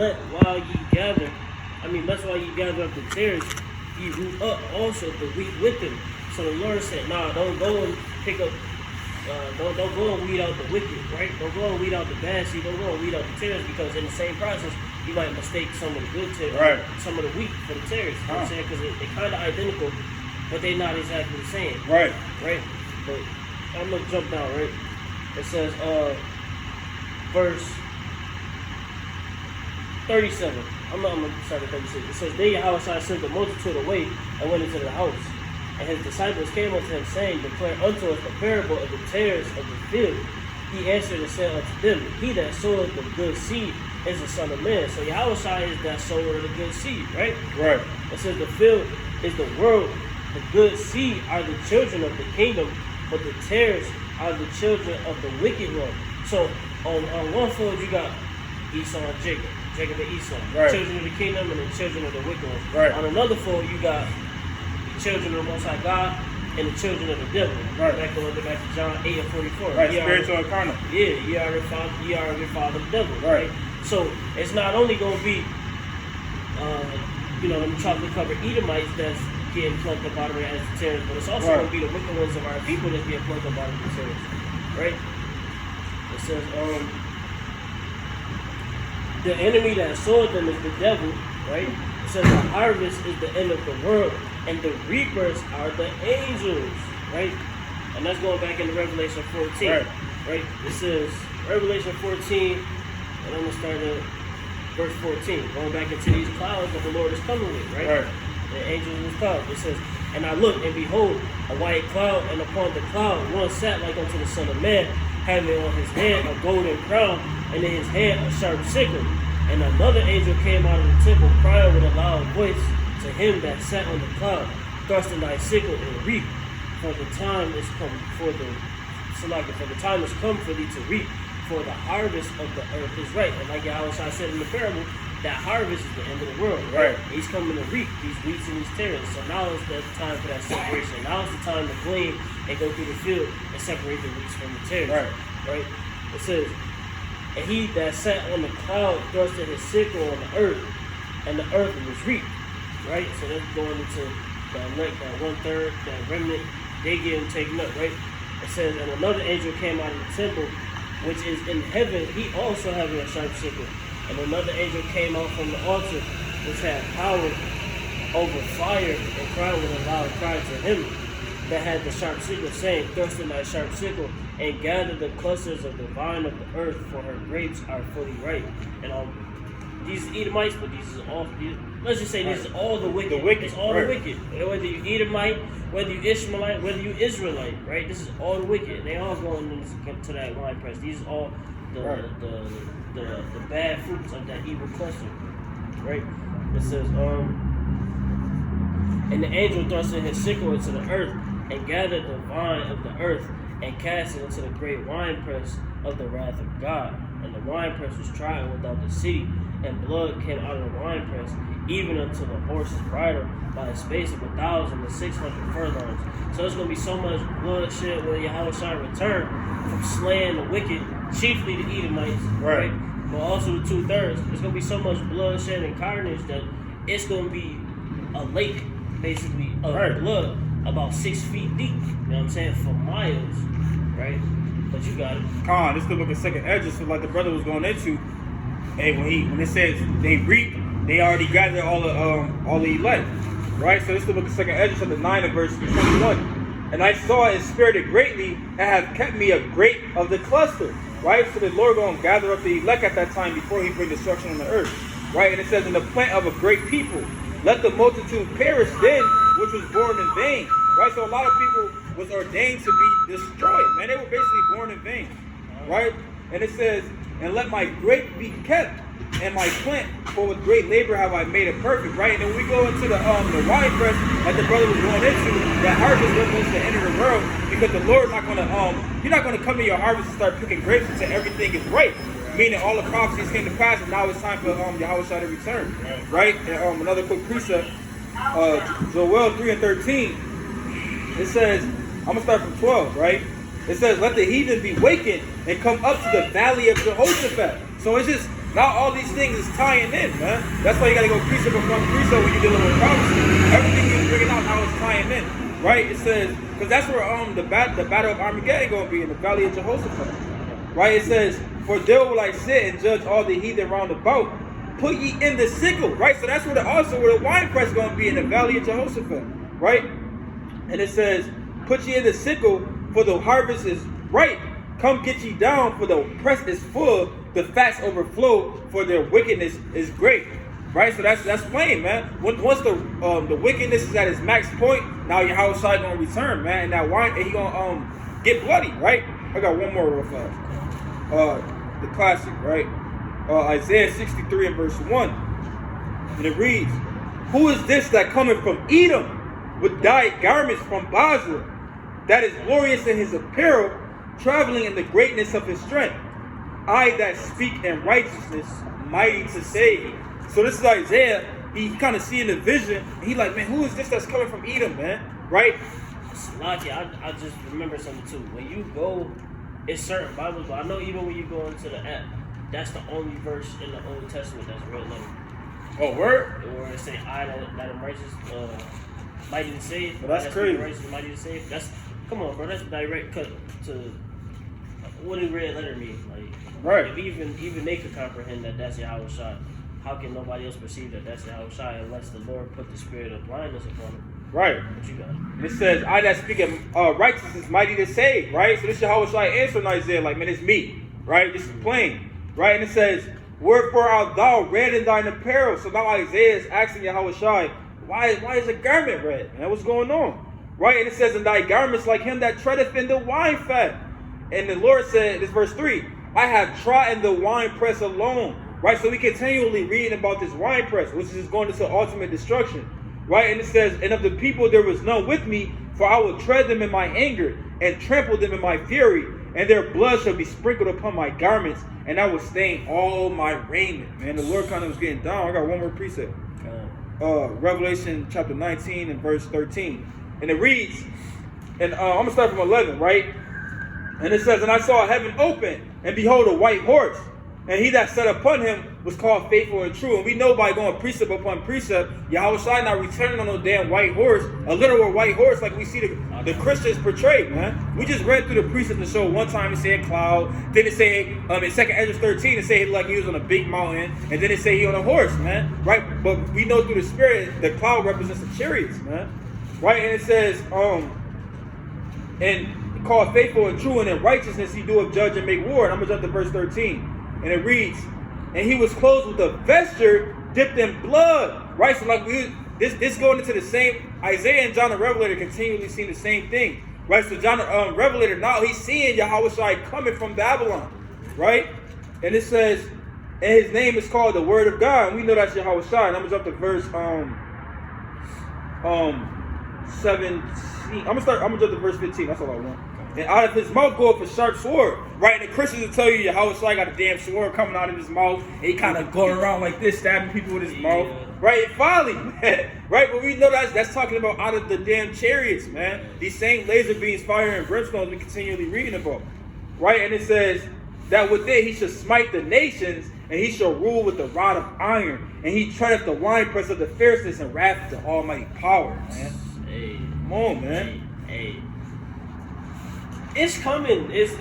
lest while ye gather up the tares, ye root up also the wheat with them. So the Lord said, nah, don't go and pick up, don't go and weed out the wicked, right? Don't go and weed out the bad seed, don't go and weed out the tares, because in the same process, you might mistake some of the good tares, right, some of the wheat for the tares. You know what I'm saying? Because they're kind of identical, but they're not exactly the same. Right. Right? But I'm going to jump down, right? It says, verse 37. I'm going to start at 36. It says, then Yahawashi sent the multitude away and went into the house. And his disciples came unto him, saying, declare unto us the parable of the tares of the field. He answered and said unto them, he that soweth the good seed is the Son of Man. So Yahawashi is that sower of the good seed, right? Right. It says the field is the world. The good seed are the children of the kingdom, but the tares are the children of the wicked one. So on one fold you got Esau and Jacob. Jacob and Esau, right, children of the kingdom and the children of the wicked one. Right. On another fold you got the children of the Most High God and the children of the devil. Right. Back to John 8 and 44. Right, spiritual and carnal. Yeah, ye are your father the devil. Right. So it's not only going to be, them chocolate covered Edomites that's getting plucked up out of there as the tares, but it's also going to be the wicked ones of our people that's getting plucked up out of the tares. Right? It says, the enemy that sowed them is the devil, right? It says the harvest is the end of the world, and the reapers are the angels, right? And that's going back into Revelation 14, right? It says, Revelation 14, and I'm going to start at verse 14, going back into these clouds that the Lord is coming with, right? The angels in the cloud. It says, and I looked, and behold, a white cloud, and upon the cloud one sat like unto the Son of Man, having on his head a golden crown, and in his hand a sharp sickle. And another angel came out of the temple, crying with a loud voice to him that sat on the cloud, thrust in thy sickle and reap, for the time is come for the time is come for thee to reap, for the harvest of the earth is ripe. And like Yahawashi said in the parable, that harvest is the end of the world. Right? He's coming to reap these wheats and these tares. So now is the time for that separation. Now is the time to glean and go through the field and separate the wheats from the tares. Right? It says, and he that sat on the cloud thrusted his sickle on the earth, and the earth was reaped. Right? So that's going into that 1/3, that remnant, they getting taken up, right? It says, and another angel came out of the temple, which is in heaven, he also having a sharp sickle. And another angel came out from the altar, which had power over fire, and cried with a loud cry to him that had the sharp sickle, saying, thrust in thy sharp sickle, and gather the clusters of the vine of the earth, for her grapes are fully ripe. And these Edomites, but let's just say this is all the wicked. It's all the wicked. Whether you Edomite, whether you Ishmaelite, whether you Israelite, right? This is all the wicked. They all going into that wine press. These are all the bad fruits of that evil cluster, right? It says, and the angel thrust in his sickle into the earth, and gathered the vine of the earth, and cast it into the great winepress of the wrath of God. And the winepress was trodden without the city, and blood came out of the winepress, even unto the horse's bridle, by a space of 1,600 furlongs. So there's going to be so much bloodshed when Yahawashi return from slaying the wicked, chiefly the Edomites, right? But also the 2/3. There's going to be so much bloodshed and carnage that it's going to be a lake, basically, of blood, about 6 feet deep. You know what I'm saying? For miles, right? But you got it. This could look at second edges, so like the brother was going into. Hey, when it says they reap, they already gathered all the elect, right? So this could look at second edges of the 9 of verse 21. And I saw and spirited greatly, and have kept me a grape of the cluster, right? So the Lord going to gather up the elect at that time before he bring destruction on the earth, right? And it says, in the plant of a great people, let the multitude perish then, which was born in vain, right? So a lot of people was ordained to be destroyed, man. They were basically born in vain, right? And it says, and let my grape be kept, and my plant, for with great labor have I made it perfect, right? And then we go into the wine press that the brother was going into, that harvest represents the end of the world, because the Lord's not gonna you're not gonna come to your harvest and start picking grapes until everything is right. Meaning all the prophecies came to pass, and now it's time for Yahawashi to return, right? And another quick precept, Joel 3:13. It says, I'm gonna start from 12, right? It says, let the heathen be wakened and come up to the valley of Jehoshaphat. So it's just Now all these things is tying in, man. That's why you gotta go precept upon precept when you're dealing with prophecy. Everything you're bringing out now is tying in, right? It says, because that's where the battle of Armageddon gonna be, in the valley of Jehoshaphat, right? It says, for there will I sit and judge all the heathen round about. Put ye in the sickle, right? So that's where where the winepress is gonna be, in the valley of Jehoshaphat, right? And it says, put ye in the sickle, for the harvest is ripe. Come get ye down, for the press is full, the fats overflow, for their wickedness is great. Right? So that's plain, man. Once the wickedness is at its max point, now Yahawashi gonna return, man. And that wine, and he gonna get bloody, right? I got one more real fast. The classic, right? Isaiah 63 and verse 1. And it reads, who is this that cometh from Edom, with dyed garments from Basra, that is glorious in his apparel, traveling in the greatness of his strength? I that speak in righteousness, mighty to save. So this is Isaiah. He kind of seeing the vision. And he like, man, who is this that's coming from Edom, man? Right? Lucky, I just remember something too. When you go, it's certain Bibles, but I know even when you go into the app, that's the only verse in the Old Testament that's red letter. Oh, word? Where it say, I that am righteous, mighty to save. Well, that's crazy. Righteous, mighty to save. Come on, bro. That's direct cut to what does red letter mean? Like, right. If even they could comprehend that that's Yahawashi, how can nobody else perceive that that's Yahawashi unless the Lord put the spirit of blindness upon him? Right. What you got? And it says, I that speak in righteousness, mighty to save. Right. So this is Yahawashi answering Isaiah, like, man, it's me. Right. This is plain. Right. And it says, wherefore art thou red in thine apparel? So now Isaiah is asking Yahawashi, why is a garment red? Man, what's going on? Right. And it says, and thy garments like him that treadeth in the wine fat. And the Lord said, this verse 3, I have trodden the winepress alone. Right, so we continually reading about this winepress, which is going into ultimate destruction. Right, and it says, and of the people there was none with me, for I will tread them in my anger, and trample them in my fury, and their blood shall be sprinkled upon my garments, and I will stain all my raiment. Man, the Lord kind of was getting down. I got one more precept. Revelation chapter 19 and verse 13. And it reads, and I'm going to start from 11, right? And it says, and I saw heaven open, and behold a white horse. And he that sat upon him was called faithful and true. And we know by going precept upon precept, Yahawashi not returning on no damn white horse, a literal white horse like we see the Christians portrayed, man. We just read through the precept to show one time it said cloud, then it said, in 2nd Ezra 13, it said like he was on a big mountain, and then it said he on a horse, man. Right? But we know through the spirit, the cloud represents the chariots, man. Right? And it says, and called faithful and true, and in righteousness he doeth judge and make war. And I'm going to jump to verse 13. And it reads, and he was clothed with a vesture dipped in blood. Right? So like this going into the same, Isaiah and John the Revelator continually seeing the same thing. Right? So John the Revelator, now he's seeing Yahawashi coming from Babylon. Right? And it says, and his name is called the Word of God. And we know that's Yahawashi. And I'm going to jump to verse 17. I'm gonna jump to verse 15. That's all I want. And out of his mouth goeth a sharp sword. Right? And the Christians will tell you Yahawashi got a damn sword coming out of his mouth. And he kind of going around like this, stabbing people with his mouth. Right? And folly, man. Right? But we know that's talking about out of the damn chariots, man. These same laser beams, fire, and brimstone we continually reading about. Right? And it says that with it he shall smite the nations, and he shall rule with the rod of iron. And he treadeth the winepress of the fierceness and wrath of the almighty power, man. Hey. Come on, man. Hey. It's coming. It's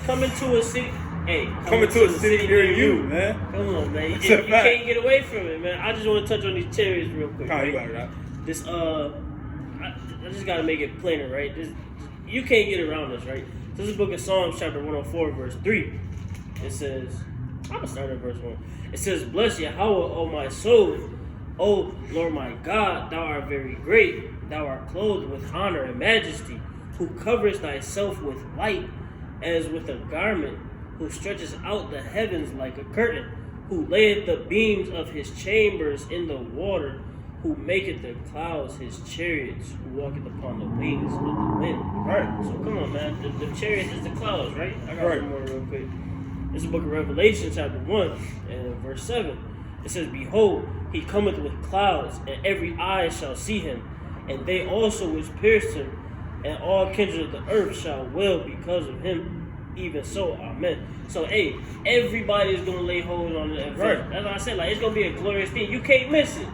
coming to a city. Hey, coming to a city near you, man. Come on, man. You can't get away from it, man. I just want to touch on these chariots real quick. Right? I just gotta make it plainer, right? You can't get around this, right? This is the book of Psalms, chapter 104, verse 3. It says, I'm gonna start at verse 1. It says, bless Yahweh, O my soul. O Lord my God, thou art very great. Thou art clothed with honor and majesty, who coverest thyself with light as with a garment, who stretches out the heavens like a curtain, who layeth the beams of his chambers in the water, who maketh the clouds his chariots, who walketh upon the wings of the wind. Right. So come on, man. The chariots is the clouds, right? I got right. one more real quick. This is the book of Revelation, chapter 1, and verse 7. It says, behold, he cometh with clouds, and every eye shall see him, and they also which pierced him, and all kindred of the earth shall wail because of him. even so, amen. So, hey, everybody's gonna lay hold on the event. Right. That's what I said. Like, it's gonna be a glorious thing. You can't miss it.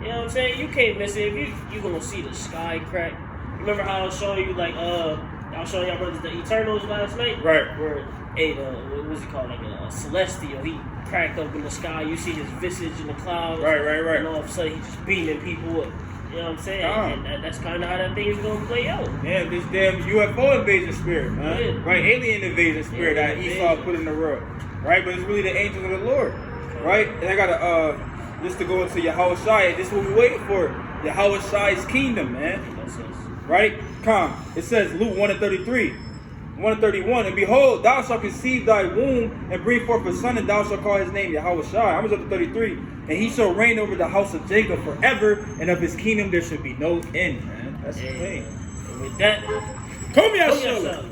You know what I'm saying? You can't miss it. If you gonna see the sky crack. Remember how I was showing you, like, I was showing y'all brothers the Eternals last night? Right. Where, hey, what was he called? Like a celestial. He cracked up in the sky. You see his visage in the clouds. Right. And all of a sudden, he's just beaming people up. You know what I'm saying? And that's kind of how that thing is gonna play out. Yeah, this damn UFO invasion spirit, man. Yeah. Right, alien invasion spirit that Esau put in the world. Right, but it's really the angels of the Lord. Right, and I gotta just to go into Yahawashi. This is what we waiting for. Yahawashi's kingdom, man. That's us. Right, come. It says Luke 1:33. 1:31, and behold, thou shalt conceive thy womb and bring forth a son, and thou shalt call his name Yahawashi. I was up to 33, and he shall reign over the house of Jacob forever, and of his kingdom there should be no end, man. That's the thing. And with that, Come here,